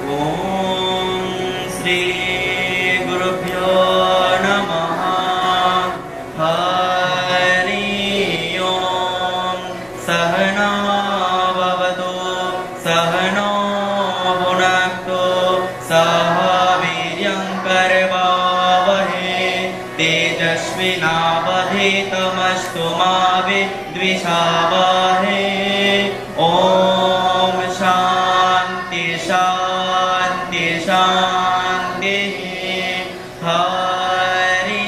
ॐ श्री गुरुभ्यो नमः। हरि ओं। सहना भवतु सहनो भुनक्तु सह वीर्यं करवावहै तेजस्विनावधीतमस्तु मा विद्विषावहै। ॐ शान्ति शान्ति शान्तिः। हरि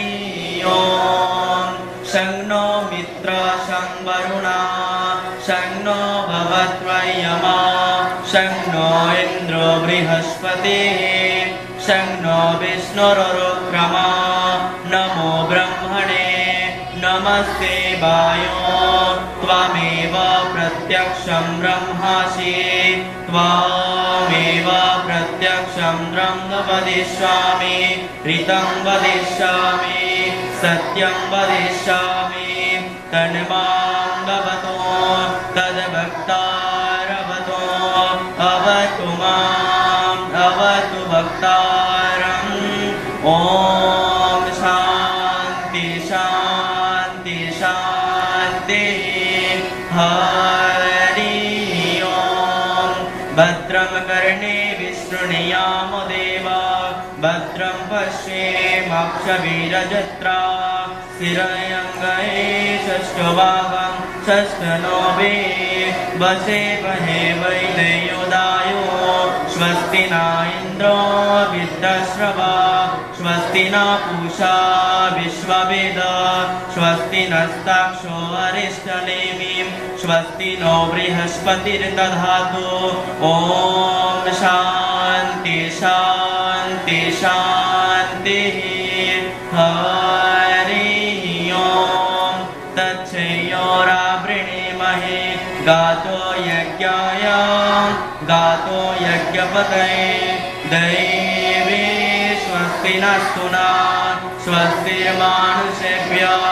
ओं। शं नो मित्रः शं वरुणः शं नो भवत्वयमा शं नो इन्द्रो बृहस्पतिः शं नो विष्णुरुक्रमा। नमो ब्रह्मणे नमस्ते वायो त्वमेव प्रत्यक्षं ब्रह्मासि त्वमेव प्रत्यक्षं ब्रह्म वदिष्यामि ऋतं वदिष्यामि सत्यं वदिष्यामि तन्मां भवतो तद्भक्तारवतो अवतु माम् अवतु भक्तारम्। ॐ शान्ति शान्ति शान्तिः। हरि ओं। भद्रं कर्णेभिः शृणुयाम देवा भद्रं पश्येमाक्षभिर्यजत्राः स्थिरयङ्गये षष्ठभागं षष्ठनोभे वसे वैनयोदायो स्वस्ति न इन्द्रो वृद्धश्रवा स्वस्ति न पूषा विश्ववेदः स्वस्ति नस्ताक्षो अरिष्टनेमिं स्वस्ति नो बृहस्पतिर्दधातु। ॐ शान्ति शान्ति शान्तिः। हरि ओं। तच्छयोरावृणीमहे गातो यज्ञाय गातो यज्ञपतये दैवे स्वस्ति नस्तु नः स्वस्तिर्मानुषेभ्यः।